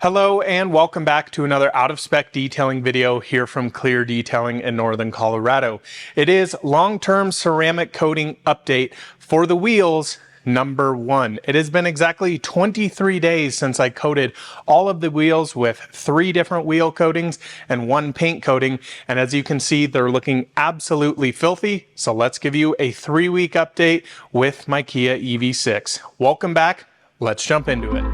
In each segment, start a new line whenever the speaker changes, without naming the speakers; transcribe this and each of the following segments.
Hello and welcome back to another out-of-spec detailing video here from Clear Detailing in Northern Colorado. It is long-term ceramic coating update for the wheels number 1. It has been exactly 23 days since I coated all of the wheels with 3 different wheel coatings and 1 paint coating, and as you can see, they're looking absolutely filthy. So let's give you a 3-week update with my Kia EV6. Welcome back. Let's jump into it.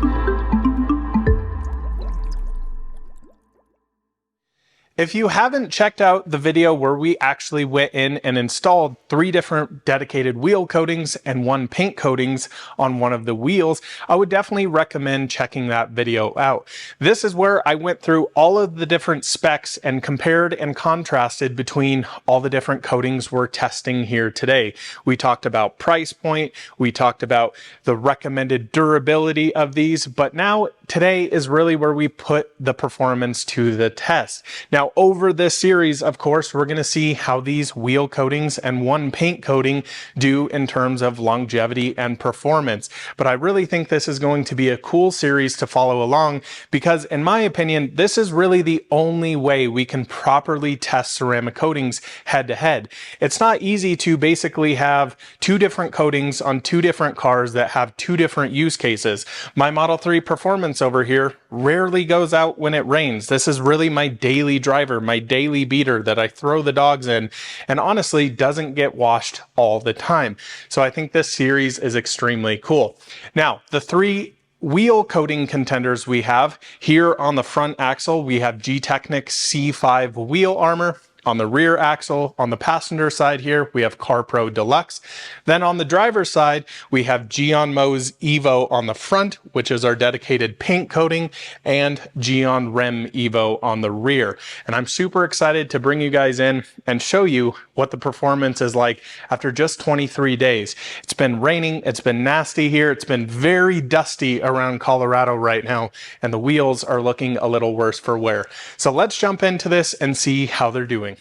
If you haven't checked out the video where we actually went in and installed 3 different dedicated wheel coatings and 1 paint coatings on one of the wheels, I would definitely recommend checking that video out. This is where I went through all of the different specs and compared and contrasted between all the different coatings we're testing here today. We talked about price point, we talked about the recommended durability of these, but now today is really where we put the performance to the test. Now, over this series, of course, we're going to see how these wheel coatings and 1 paint coating do in terms of longevity and performance. But I really think this is going to be a cool series to follow along because, in my opinion, this is really the only way we can properly test ceramic coatings head to head. It's not easy to basically have 2 different coatings on 2 different cars that have 2 different use cases. My Model 3 Performance over here rarely goes out when it rains. This is really my daily driver, my daily beater that I throw the dogs in, and honestly doesn't get washed all the time. So I think this series is extremely cool. Now, the 3 wheel coating contenders we have here on the front axle, we have G-Technic C5 wheel armor. On the rear axle, on the passenger side here, we have CarPro Deluxe. Then on the driver's side, we have Geon Mo's Evo on the front, which is our dedicated paint coating, and Geon Rem Evo on the rear. And I'm super excited to bring you guys in and show you what the performance is like after just 23 days. It's been raining, it's been nasty here, it's been very dusty around Colorado right now, and the wheels are looking a little worse for wear. So let's jump into this and see how they're doing.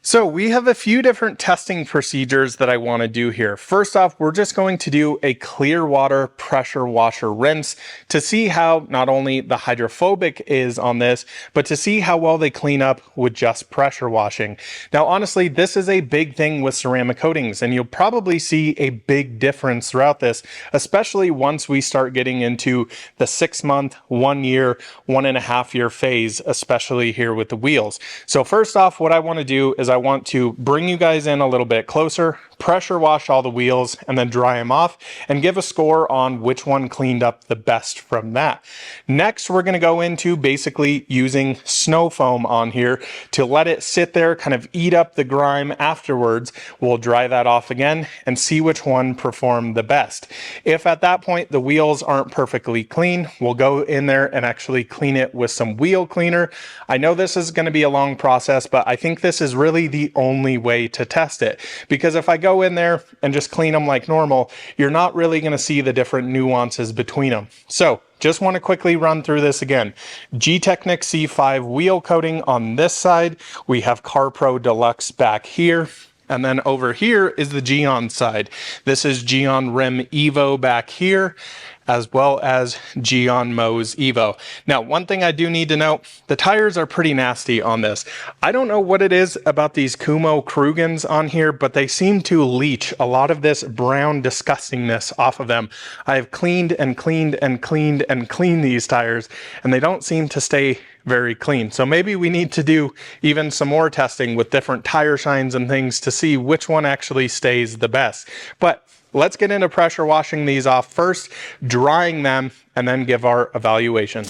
So we have a few different testing procedures that I want to do here. First off, we're just going to do a clear water pressure washer rinse to see how not only the hydrophobic is on this, but to see how well they clean up with just pressure washing. Now, honestly, this is a big thing with ceramic coatings, and you'll probably see a big difference throughout this, especially once we start getting into the 6-month, 1 year, 1.5 year phase, especially here with the wheels. So first off, what I want to do is I want to bring you guys in a little bit closer, pressure wash all the wheels, and then dry them off and give a score on which one cleaned up the best from that. Next, we're going to go into basically using snow foam on here to let it sit there, kind of eat up the grime afterwards. We'll dry that off again and see which one performed the best. If at that point the wheels aren't perfectly clean, we'll go in there and actually clean it with some wheel cleaner. I know this is going to be a long process, but I think this is really the only way to test it, because if I go in there and just clean them like normal, you're not really going to see the different nuances between them. So just want to quickly run through this again. G-Technic C5 wheel coating on this side. We have CarPro Deluxe back here. And then over here is the Geon side. This is Geon Rem Evo back here, as well as Geon Mo's Evo. Now, one thing I do need to note, the tires are pretty nasty on this. I don't know what it is about these Kumo Krugans on here, but they seem to leach a lot of this brown disgustingness off of them. I have cleaned and cleaned and cleaned and cleaned these tires, and they don't seem to stay very clean. So maybe we need to do even some more testing with different tire shines and things to see which one actually stays the best. But let's get into pressure washing these off first, drying them, and then give our evaluation.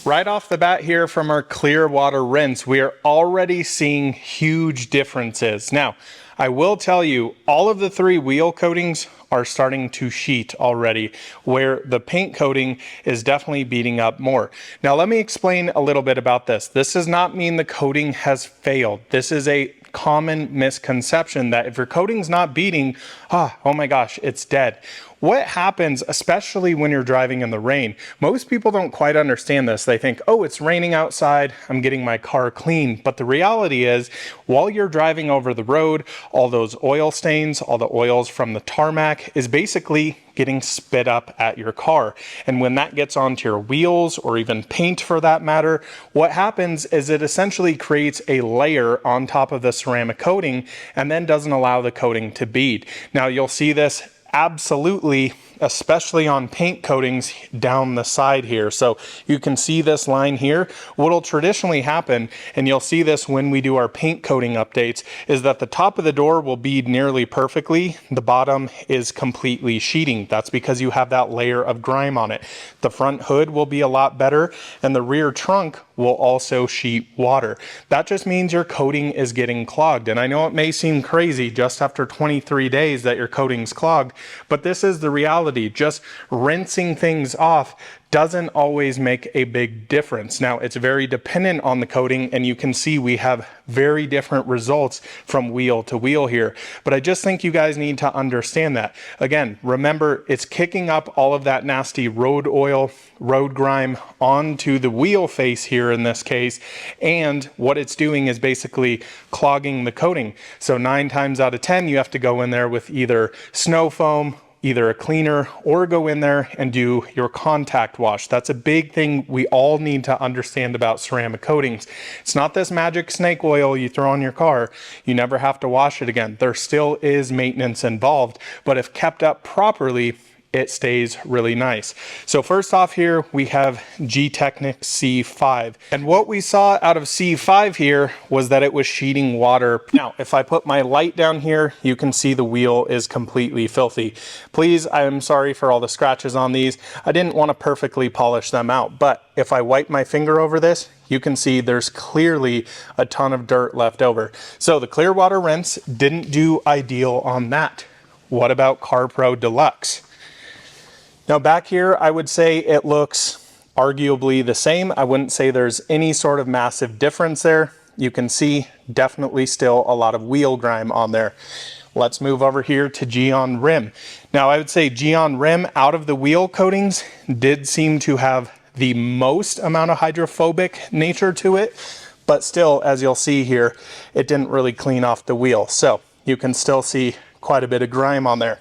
Right off the bat here from our clear water rinse, we are already seeing huge differences. Now, I will tell you, all of the 3 wheel coatings are starting to sheet already, where the paint coating is definitely beating up more. Now, let me explain a little bit about this. This does not mean the coating has failed. This is a common misconception that if your coating's not beating, oh my gosh, it's dead. what happens, especially when you're driving in the rain, most people don't quite understand this. They think, oh, it's raining outside, I'm getting my car clean. But the reality is, while you're driving over the road, all those oil stains, all the oils from the tarmac is basically getting spit up at your car. And when that gets onto your wheels, or even paint for that matter, what happens is it essentially creates a layer on top of the ceramic coating and then doesn't allow the coating to bead. Now you'll see this absolutely, especially on paint coatings down the side here. So you can see this line here. What'll traditionally happen, and you'll see this when we do our paint coating updates, is that the top of the door will bead nearly perfectly. The bottom is completely sheeting. That's because you have that layer of grime on it. The front hood will be a lot better, and the rear trunk will also sheet water. That just means your coating is getting clogged. And I know it may seem crazy just after 23 days that your coating's clogged, but this is the reality. Just rinsing things off doesn't always make a big difference. Now, it's very dependent on the coating, and you can see we have very different results from wheel to wheel here. But I just think you guys need to understand that. Again, remember, it's kicking up all of that nasty road oil, road grime onto the wheel face here in this case, and what it's doing is basically clogging the coating. So 9 times out of 10, you have to go in there with either snow foam, either a cleaner, or go in there and do your contact wash. That's a big thing we all need to understand about ceramic coatings. It's not this magic snake oil you throw on your car. You never have to wash it again. There still is maintenance involved, but if kept up properly, it stays really nice. So first off here, we have G-Technic C5. And what we saw out of C5 here was that it was sheeting water. Now, if I put my light down here, you can see the wheel is completely filthy. Please, I'm sorry for all the scratches on these. I didn't want to perfectly polish them out, but if I wipe my finger over this, you can see there's clearly a ton of dirt left over. So the clear water rinse didn't do ideal on that. What about CarPro Deluxe? Now back here, I would say it looks arguably the same. I wouldn't say there's any sort of massive difference there. You can see definitely still a lot of wheel grime on there. Let's move over here to G-On Rim. Now I would say G-On Rim out of the wheel coatings did seem to have the most amount of hydrophobic nature to it, but still, as you'll see here, it didn't really clean off the wheel. So you can still see quite a bit of grime on there.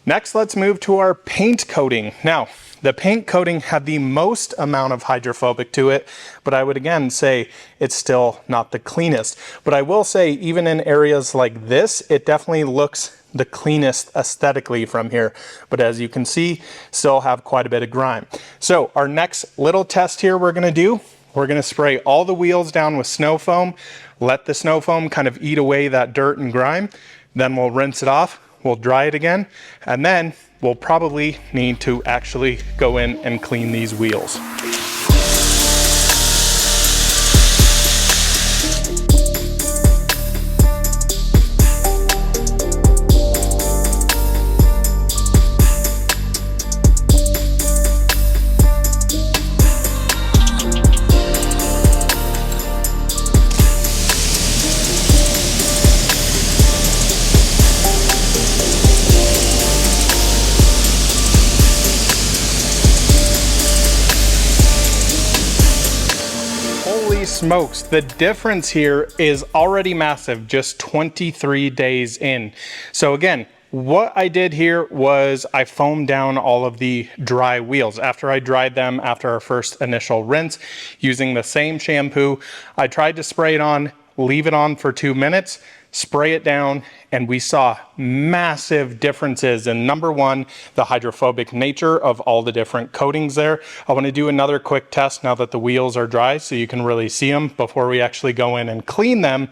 Next, let's move to our paint coating. Now, the paint coating had the most amount of hydrophobic to it, but I would again say it's still not the cleanest. But I will say, even in areas like this, it definitely looks the cleanest aesthetically from here. But as you can see, still have quite a bit of grime. So our next little test here we're gonna do, we're gonna spray all the wheels down with snow foam, let the snow foam kind of eat away that dirt and grime, then we'll rinse it off. We'll dry it again, and then we'll probably need to actually go in and clean these wheels. Smokes, the difference here is already massive, just 23 days in. So again, what I did here was I foamed down all of the dry wheels. After I dried them after our first initial rinse, using the same shampoo, I tried to spray it on, leave it on for 2 minutes, spray it down, and we saw massive differences in, number one, the hydrophobic nature of all the different coatings there. I want to do another quick test now that the wheels are dry so you can really see them before we actually go in and clean them.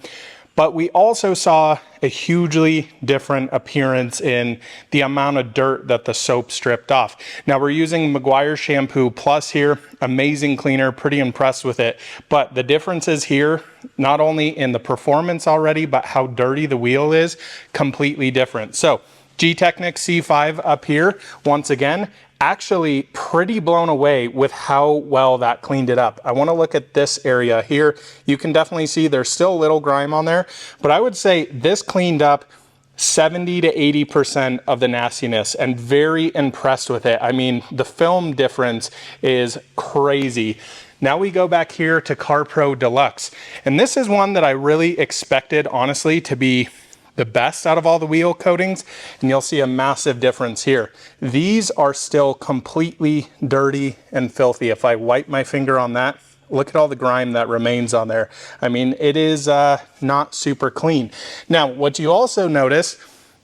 But we also saw a hugely different appearance in the amount of dirt that the soap stripped off. Now we're using Meguiar's Shampoo Plus here, amazing cleaner, pretty impressed with it. But the difference is here, not only in the performance already, but how dirty the wheel is, completely different. So G-Technic C5 up here, once again, actually pretty blown away with how well that cleaned it up. I want to look at this area here. You can definitely see there's still a little grime on there, but I would say this cleaned up 70 to 80% of the nastiness, and very impressed with it. I mean, the film difference is crazy. Now we go back here to CarPro Deluxe, and this is one that I really expected, honestly, to be the best out of all the wheel coatings, and you'll see a massive difference here. These are still completely dirty and filthy. If I wipe my finger on that, look at all the grime that remains on there. I mean, it is not super clean. Now, what you also notice,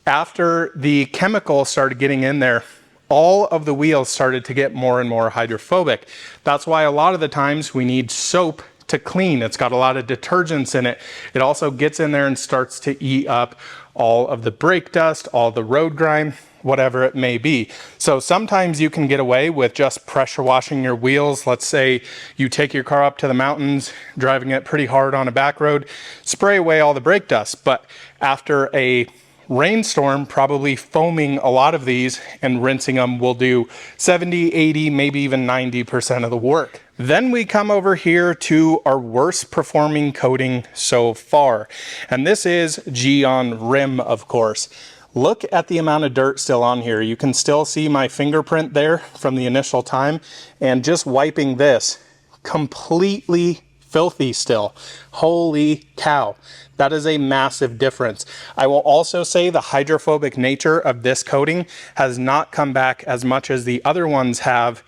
after the chemical started getting in there, all of the wheels started to get more and more hydrophobic. That's why a lot of the times we need soap to clean. It's got a lot of detergents in it. It also gets in there and starts to eat up all of the brake dust, all the road grime, whatever it may be. So sometimes you can get away with just pressure washing your wheels. Let's say you take your car up to the mountains, driving it pretty hard on a back road, spray away all the brake dust. But after a rainstorm, probably foaming a lot of these and rinsing them will do 70, 80, maybe even 90% of the work. Then we come over here to our worst performing coating so far. And this is Geon Rim, of course. Look at the amount of dirt still on here. You can still see my fingerprint there from the initial time. And just wiping this, completely filthy still. Holy cow. That is a massive difference. I will also say the hydrophobic nature of this coating has not come back as much as the other ones have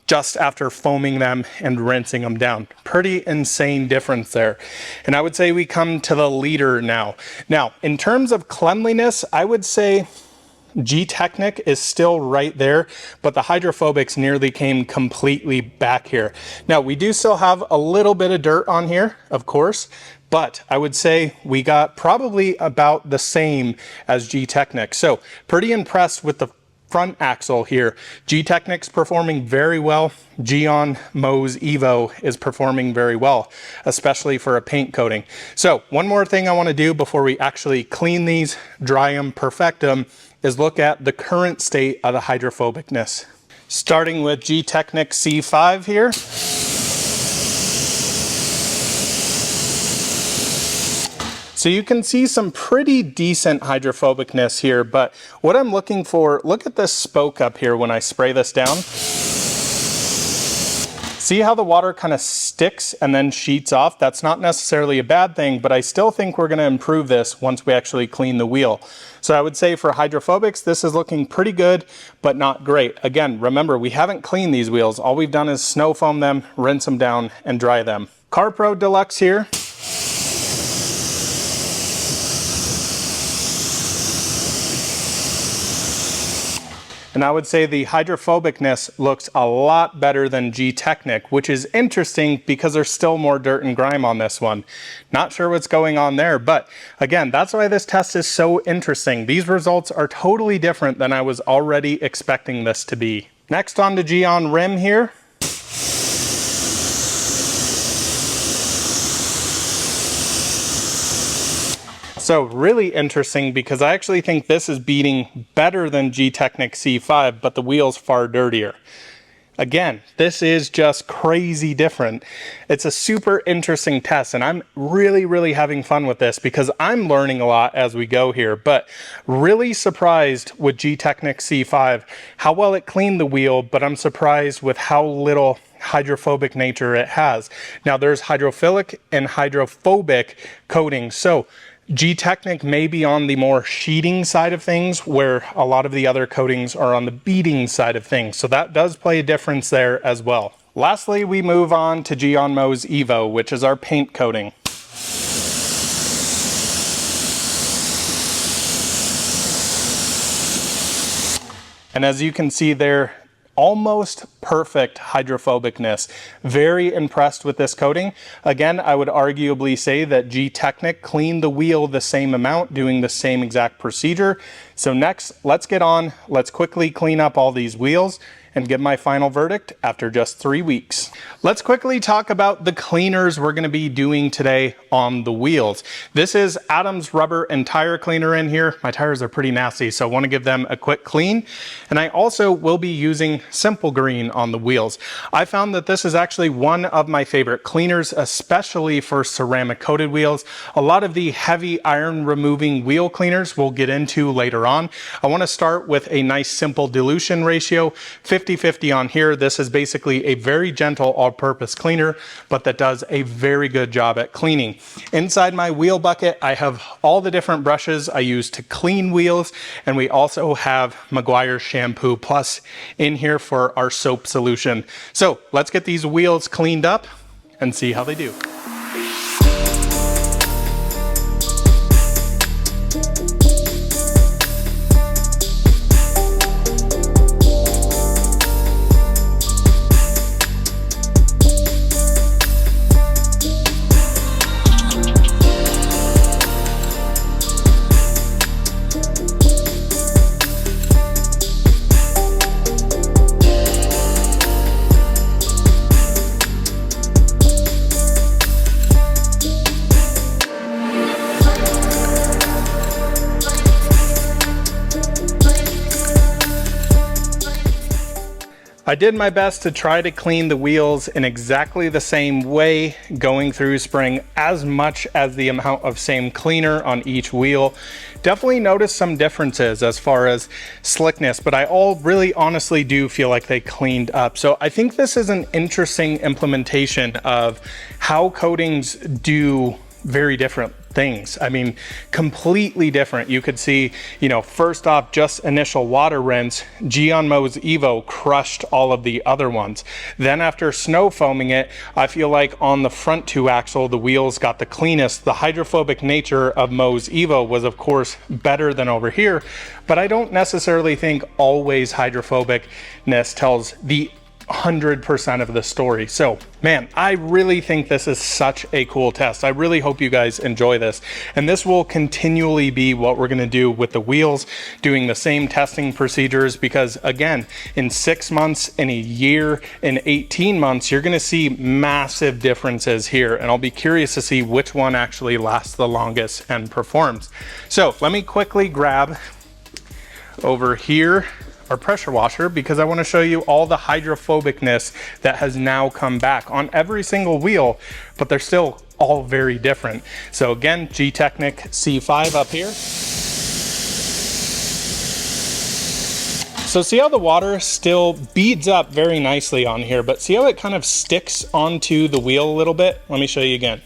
just after foaming them and rinsing them down. Pretty insane difference there. And I would say we come to the leader now. Now, in terms of cleanliness, I would say G-Technic is still right there, but the hydrophobics nearly came completely back here. Now, we do still have a little bit of dirt on here, of course, but I would say we got probably about the same as G-Technic. So pretty impressed with the front axle here. G-Technic's performing very well. Geon Mo's Evo is performing very well, especially for a paint coating. So one more thing I want to do before we actually clean these, dry them, perfect them, is look at the current state of the hydrophobicness. Starting with G-Technic C5 here. So you can see some pretty decent hydrophobicness here, but what I'm looking for, look at this spoke up here when I spray this down. See how the water kind of sticks and then sheets off? That's not necessarily a bad thing, but I still think we're going to improve this once we actually clean the wheel. So I would say for hydrophobics, this is looking pretty good, but not great. Again, remember, we haven't cleaned these wheels. All we've done is snow foam them, rinse them down, and dry them. CarPro Deluxe here. And I would say the hydrophobicness looks a lot better than G-Technic, which is interesting because there's still more dirt and grime on this one. Not sure what's going on there, but again, that's why this test is so interesting. These results are totally different than I was already expecting this to be. Next on to Geon Rim here. So really interesting because I actually think this is beating better than G-Technic C5, but the wheel's far dirtier. Again, this is just crazy different. It's a super interesting test, and I'm really having fun with this because I'm learning a lot as we go here, but really surprised with G-Technic C5, how well it cleaned the wheel, but I'm surprised with how little hydrophobic nature it has. Now there's hydrophilic and hydrophobic coatings. So G-Technic may be on the more sheeting side of things, where a lot of the other coatings are on the beading side of things. So that does play a difference there as well. Lastly, we move on to Geon Mo's Evo, which is our paint coating. And as you can see there, almost perfect hydrophobicness. Very impressed with this coating. Again, I would arguably say that G-Technic cleaned the wheel the same amount, doing the same exact procedure. So next, let's get on, let's quickly clean up all these wheels, and give my final verdict after just 3 weeks. Let's quickly talk about the cleaners we're going to be doing today on the wheels. This is Adam's rubber and tire cleaner in here. My tires are pretty nasty, so I want to give them a quick clean. And I also will be using Simple Green on the wheels. I found that this is actually one of my favorite cleaners, especially for ceramic coated wheels. A lot of the heavy iron removing wheel cleaners we'll get into later on. I want to start with a nice simple dilution ratio, 50-50 on here. This is basically a very gentle all-purpose cleaner, but that does a very good job at cleaning. Inside my wheel bucket, I have all the different brushes I use to clean wheels, and we also have Meguiar's Shampoo Plus in here for our soap solution. So let's get these wheels cleaned up and see how they do. I did my best to try to clean the wheels in exactly the same way, going through spraying as much as the amount of same cleaner on each wheel. Definitely noticed some differences as far as slickness, but I really honestly do feel like they cleaned up. So I think this is an interesting implementation of how coatings do very different things. I mean, completely different. You could see, first off, just initial water rinse, Gyeon Mo's Evo crushed all of the other ones. Then after snow foaming it, I feel like on the front two axle, the wheels got the cleanest. The hydrophobic nature of Mo's Evo was of course better than over here, but I don't necessarily think always hydrophobicness tells the 100% of the story. So man, I really think this is such a cool test. I really hope you guys enjoy this. And this will continually be what we're going to do with the wheels, doing the same testing procedures, because again, in 6 months, in a year, in 18 months, you're going to see massive differences here. And I'll be curious to see which one actually lasts the longest and performs. So let me quickly grab over here our pressure washer, because I want to show you all the hydrophobicness that has now come back on every single wheel, but they're still all very different. So again, G-Technic C5 up here. So see how the water still beads up very nicely on here, but see how it kind of sticks onto the wheel a little bit? Let me show you again.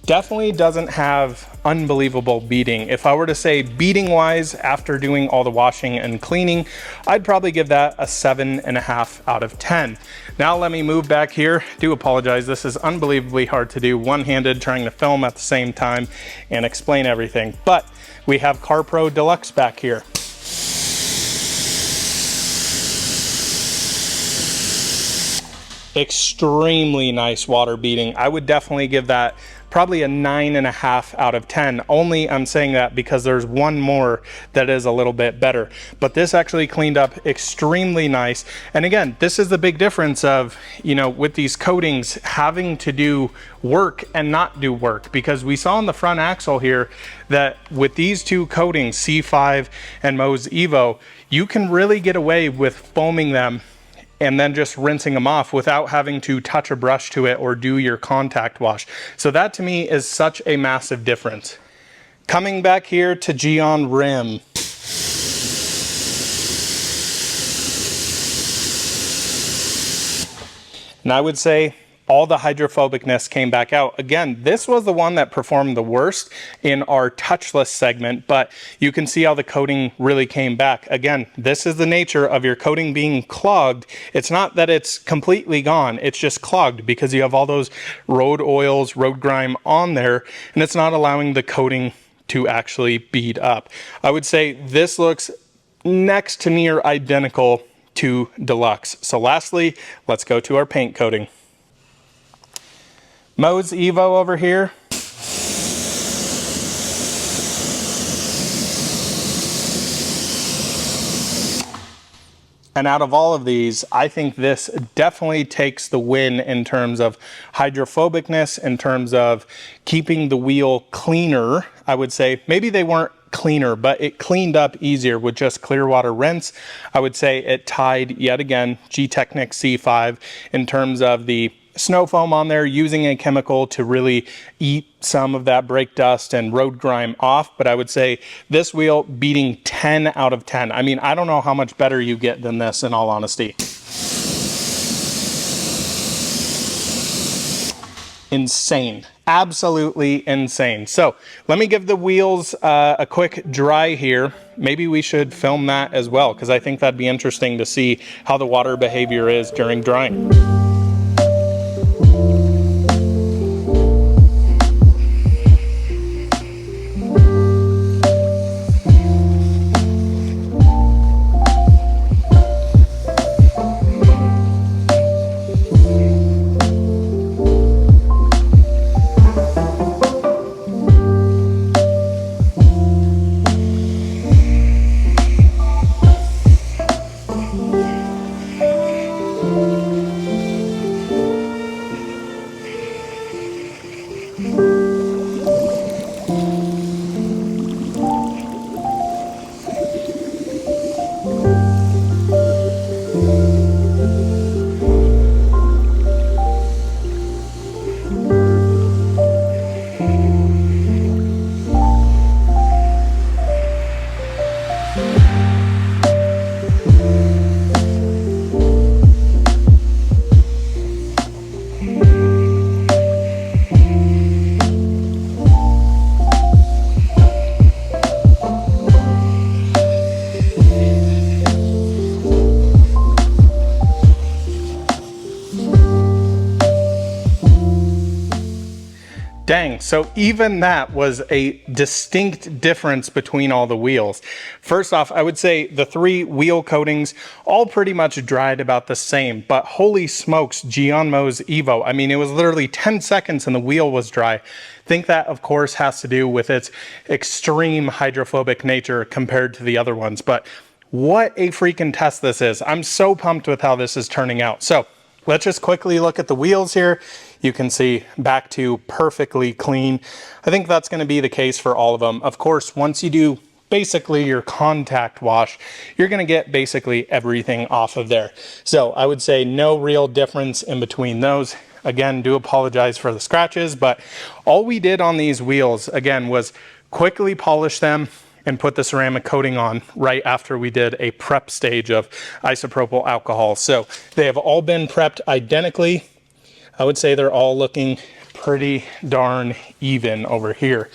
Definitely doesn't have unbelievable beading. If I were to say beading wise after doing all the washing and cleaning, I'd probably give that a 7.5 out of 10. Now let me move back here. Do apologize, this is unbelievably hard to do one-handed, trying to film at the same time and explain everything. But we have CarPro Deluxe back here. Extremely nice water beading. I would definitely give that probably a 9.5 out of 10. Only I'm saying that because there's one more that is a little bit better. But this actually cleaned up extremely nice. And again, this is the big difference of, with these coatings having to do work and not do work. Because we saw on the front axle here that with these two coatings, C5 and Mo's Evo, you can really get away with foaming them and then just rinsing them off without having to touch a brush to it or do your contact wash. So that to me is such a massive difference. Coming back here to Gyeon Rim. And I would say all the hydrophobicness came back out. Again, this was the one that performed the worst in our touchless segment, but you can see how the coating really came back. Again, this is the nature of your coating being clogged. It's not that it's completely gone, it's just clogged because you have all those road oils, road grime on there, and it's not allowing the coating to actually bead up. I would say this looks next to near identical to Deluxe. So lastly, let's go to our paint coating. Mo's Evo over here. And out of all of these, I think this definitely takes the win in terms of hydrophobicness, in terms of keeping the wheel cleaner. I would say maybe they weren't cleaner, but it cleaned up easier with just clear water rinse. I would say it tied yet again G-Technic C5 in terms of the snow foam on there, using a chemical to really eat some of that brake dust and road grime off. But I would say this wheel beating 10 out of 10. I mean, I don't know how much better you get than this, in all honesty. Insane. Absolutely insane. So let me give the wheels a quick dry here. Maybe we should film that as well, because I think that'd be interesting to see how the water behavior is during drying. Dang, so even that was a distinct difference between all the wheels. First off, I would say the 3 wheel coatings all pretty much dried about the same, but holy smokes, Gianmo's Evo. I mean, it was literally 10 seconds and the wheel was dry. I think that, of course, has to do with its extreme hydrophobic nature compared to the other ones, but what a freaking test this is. I'm so pumped with how this is turning out. So let's just quickly look at the wheels here. You can see back to perfectly clean. I think that's going to be the case for all of them. Of course, once you do basically your contact wash, you're going to get basically everything off of there. So I would say no real difference in between those. Again, do apologize for the scratches, but all we did on these wheels, again, was quickly polish them and put the ceramic coating on right after we did a prep stage of isopropyl alcohol. So they have all been prepped identically. I would say they're all looking pretty darn even over here.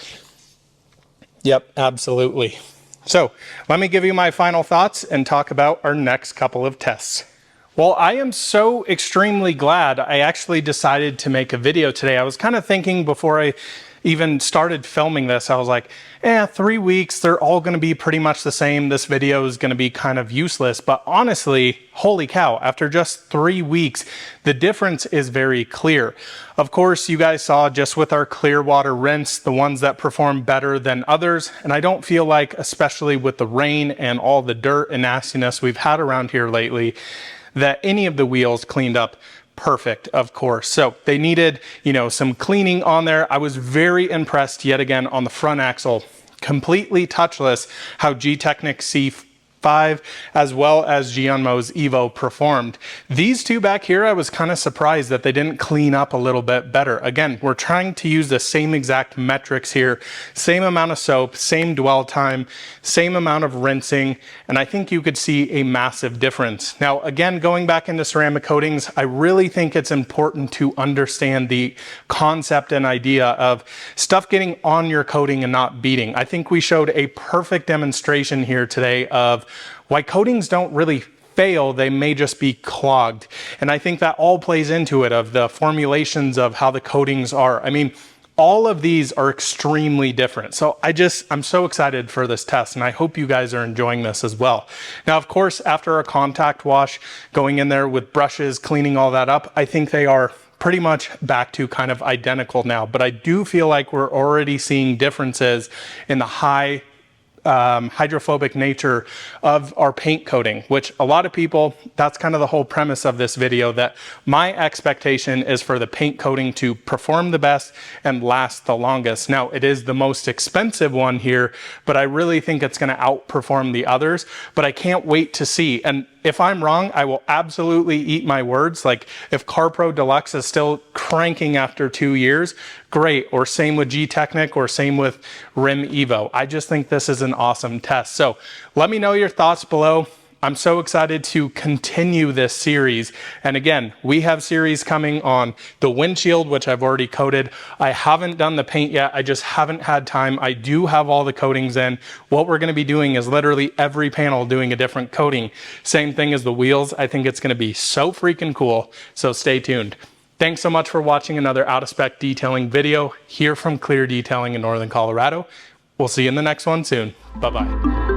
Yep, absolutely. So let me give you my final thoughts and talk about our next couple of tests. Well, I am so extremely glad I actually decided to make a video today. I was kind of thinking before I even started filming this, I was like, 3 weeks, they're all going to be pretty much the same. This video is going to be kind of useless. But honestly, holy cow, after just 3 weeks, the difference is very clear. Of course, you guys saw just with our clear water rinse, the ones that perform better than others. And I don't feel like, especially with the rain and all the dirt and nastiness we've had around here lately, that any of the wheels cleaned up perfect, of course. So they needed, some cleaning on there. I was very impressed yet again on the front axle, completely touchless, how G-Technic C5 as well as Gianmo's Evo performed. These two back here, I was kind of surprised that they didn't clean up a little bit better. Again, we're trying to use the same exact metrics here, same amount of soap, same dwell time, same amount of rinsing, and I think you could see a massive difference. Now, again, going back into ceramic coatings, I really think it's important to understand the concept and idea of stuff getting on your coating and not beating. I think we showed a perfect demonstration here today of why coatings don't really fail, they may just be clogged. And I think that all plays into it, of the formulations of how the coatings are. I mean, all of these are extremely different. So I'm so excited for this test, and I hope you guys are enjoying this as well. Now, of course, after a contact wash, going in there with brushes, cleaning all that up, I think they are pretty much back to kind of identical now. But I do feel like we're already seeing differences in the high hydrophobic nature of our paint coating, which a lot of people, that's kind of the whole premise of this video, that my expectation is for the paint coating to perform the best and last the longest. Now, it is the most expensive one here, but I really think it's going to outperform the others, but I can't wait to see. And if I'm wrong, I will absolutely eat my words. Like if CarPro Deluxe is still cranking after 2 years, great. Or same with G-Technic, or same with Rim Evo. I just think this is an awesome test. So let me know your thoughts below. I'm so excited to continue this series. And again, we have series coming on the windshield, which I've already coated. I haven't done the paint yet. I just haven't had time. I do have all the coatings in. What we're going to be doing is literally every panel doing a different coating. Same thing as the wheels. I think it's going to be so freaking cool. So stay tuned. Thanks so much for watching another out of spec detailing video here from Clear Detailing in Northern Colorado. We'll see you in the next one soon. Bye-bye.